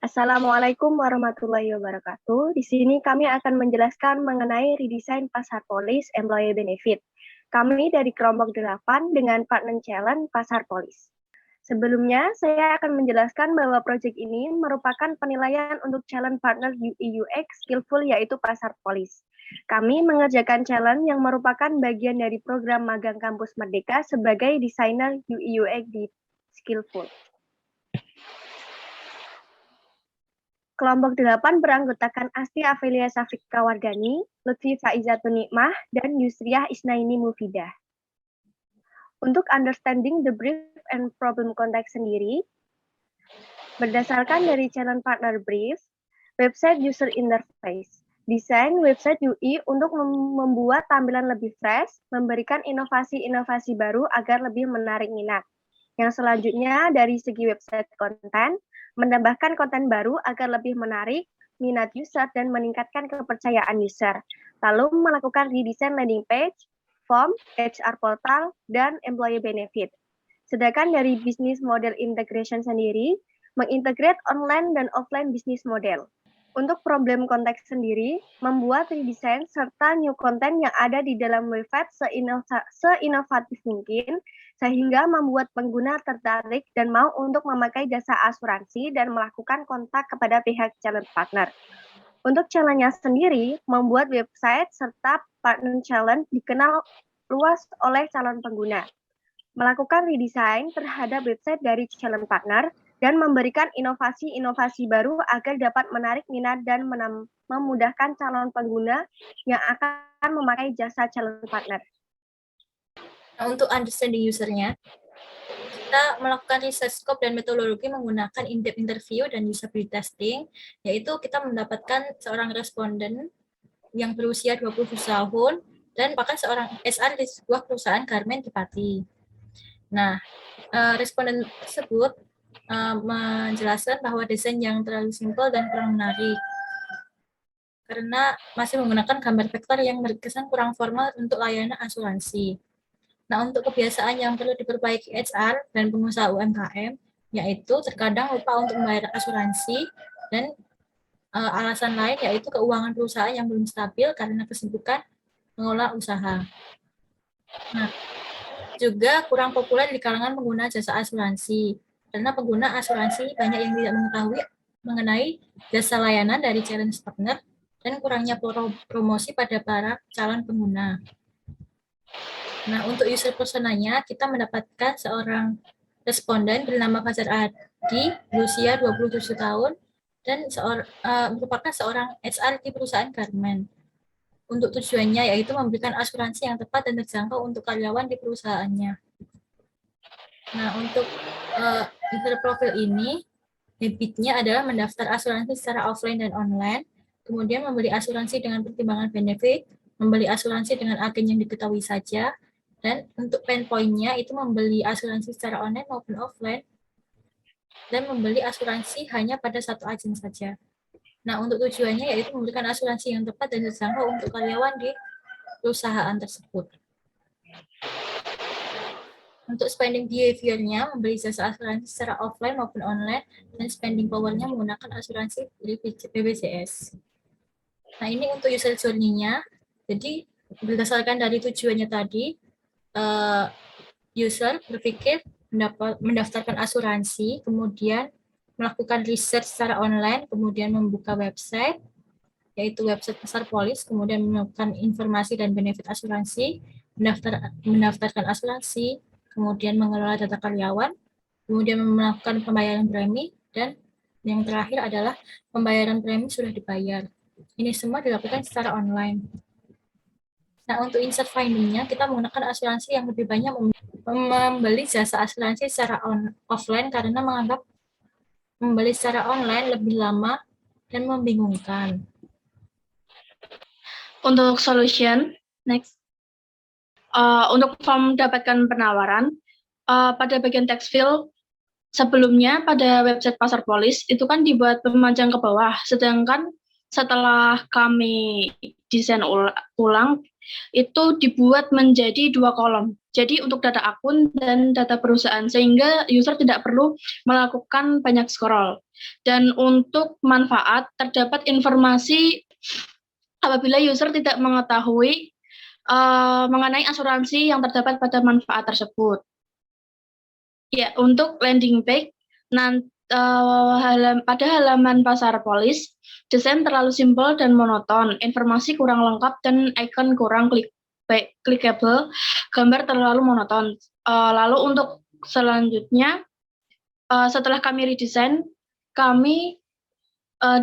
Assalamualaikum warahmatullahi wabarakatuh. Di sini kami akan menjelaskan mengenai redesign pasar polis employee benefit. Kami dari kelompok 8 dengan partner challenge pasar polis. Sebelumnya, saya akan menjelaskan bahwa proyek ini merupakan penilaian untuk challenge partner UI UX skillful yaitu pasar polis. Kami mengerjakan challenge yang merupakan bagian dari program magang kampus Merdeka sebagai desainer UI UX di skillful. Kelompok 8 beranggotakan Asti Afilia Safika Wardani, Lutfi Faizatun Nikmah, dan Yusriah Isnaini Mufidah. Untuk understanding the brief and problem context sendiri, berdasarkan dari challenge partner brief, website user interface, desain website UI untuk membuat tampilan lebih fresh, memberikan inovasi-inovasi baru agar lebih menarik minat. Yang selanjutnya dari segi website konten, menambahkan konten baru agar lebih menarik minat user dan meningkatkan kepercayaan user. Lalu melakukan redesign landing page, form, HR portal, dan employee benefit. Sedangkan dari business model integration sendiri, mengintegrate online dan offline business model. Untuk problem konteks sendiri, membuat redesign serta new content yang ada di dalam website seinovatif mungkin, sehingga membuat pengguna tertarik dan mau untuk memakai jasa asuransi dan melakukan kontak kepada pihak challenge partner. Untuk challenge-nya sendiri, membuat website serta partner challenge dikenal luas oleh calon pengguna. Melakukan redesign terhadap website dari challenge partner, dan memberikan inovasi-inovasi baru agar dapat menarik minat dan memudahkan calon pengguna yang akan memakai jasa challenge partner. Nah, untuk understanding usernya, kita melakukan research scope dan metodologi menggunakan in-depth interview dan usability testing, yaitu kita mendapatkan seorang responden yang berusia 27 tahun dan bahkan seorang HR di sebuah perusahaan garmen di Pati. Nah, responden tersebut menjelaskan bahwa desain yang terlalu simpel dan kurang menarik karena masih menggunakan gambar vektor yang berkesan kurang formal untuk layanan asuransi. Nah, untuk kebiasaan yang perlu diperbaiki HR dan pengusaha UMKM, yaitu terkadang lupa untuk membayar asuransi dan alasan lain yaitu keuangan perusahaan yang belum stabil karena kesibukan mengelola usaha. Nah, juga kurang populer di kalangan pengguna jasa asuransi, karena pengguna asuransi banyak yang tidak mengetahui mengenai jasa layanan dari challenge partner dan kurangnya promosi pada para calon pengguna. Nah, untuk user personanya, kita mendapatkan seorang responden bernama Fajar Adi, berusia 27 tahun, dan merupakan seorang HR di perusahaan garmen. Untuk tujuannya yaitu memberikan asuransi yang tepat dan terjangkau untuk karyawan di perusahaannya. Nah, untuk user profil ini, habitnya adalah mendaftar asuransi secara offline dan online, kemudian membeli asuransi dengan pertimbangan benefit, membeli asuransi dengan agen yang diketahui saja, dan untuk pain point-nya itu membeli asuransi secara online maupun offline, dan membeli asuransi hanya pada satu agen saja. Nah, untuk tujuannya yaitu memberikan asuransi yang tepat dan terjangkau untuk karyawan di perusahaan tersebut. Untuk spending behavior-nya, membeli jasa asuransi secara offline maupun online, dan spending power-nya menggunakan asuransi dari BPJS. Nah, ini untuk user journey-nya. Jadi, berdasarkan dari tujuannya tadi, user berpikir mendaftarkan asuransi, kemudian melakukan research secara online, kemudian membuka website, yaitu website pasar polis, kemudian melakukan informasi dan benefit asuransi, mendaftarkan asuransi, kemudian mengelola data karyawan, kemudian melakukan pembayaran premi, dan yang terakhir adalah pembayaran premi sudah dibayar. Ini semua dilakukan secara online. Nah, untuk insert finding-nya, kita menggunakan asuransi yang lebih banyak membeli jasa asuransi secara offline karena menganggap membeli secara online lebih lama dan membingungkan. Untuk solution, next. Untuk form mendapatkan penawaran, pada bagian text field, sebelumnya pada website pasar polis itu kan dibuat memanjang ke bawah, sedangkan setelah kami desain ulang, itu dibuat menjadi 2 kolom. Jadi untuk data akun dan data perusahaan, sehingga user tidak perlu melakukan banyak scroll. Dan untuk manfaat, terdapat informasi apabila user tidak mengetahui mengenai asuransi yang terdapat pada manfaat tersebut. Ya, untuk landing page, pada halaman pasar polis, desain terlalu simpel dan monoton, informasi kurang lengkap dan icon kurang clickable, gambar terlalu monoton. Lalu untuk selanjutnya, setelah kami redesign,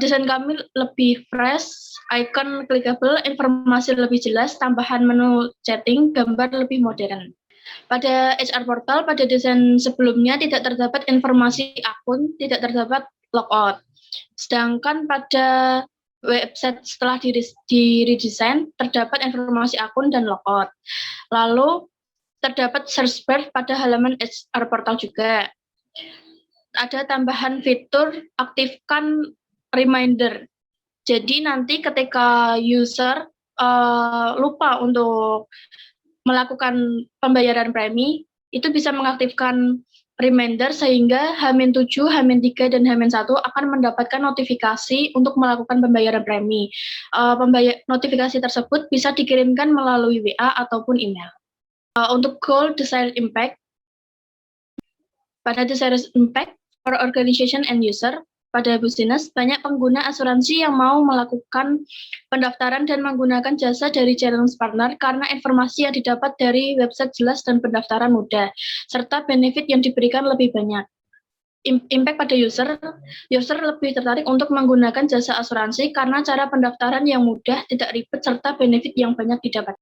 desain kami lebih fresh, icon clickable, informasi lebih jelas, tambahan menu chatting, gambar lebih modern. Pada HR Portal, pada desain sebelumnya tidak terdapat informasi akun, tidak terdapat logout. Sedangkan pada website setelah di-redesign, terdapat informasi akun dan logout. Lalu terdapat search bar pada halaman HR Portal juga. Ada tambahan fitur aktifkan reminder. Jadi nanti ketika user lupa untuk melakukan pembayaran premi, itu bisa mengaktifkan reminder sehingga H-7, H-3, dan H-1 akan mendapatkan notifikasi untuk melakukan pembayaran premi. Notifikasi tersebut bisa dikirimkan melalui WA ataupun email. Untuk goal desired impact, pada desired impact for organization and user, pada business, banyak pengguna asuransi yang mau melakukan pendaftaran dan menggunakan jasa dari challenge partner karena informasi yang didapat dari website jelas dan pendaftaran mudah, serta benefit yang diberikan lebih banyak. Impact pada user lebih tertarik untuk menggunakan jasa asuransi karena cara pendaftaran yang mudah, tidak ribet, serta benefit yang banyak didapat.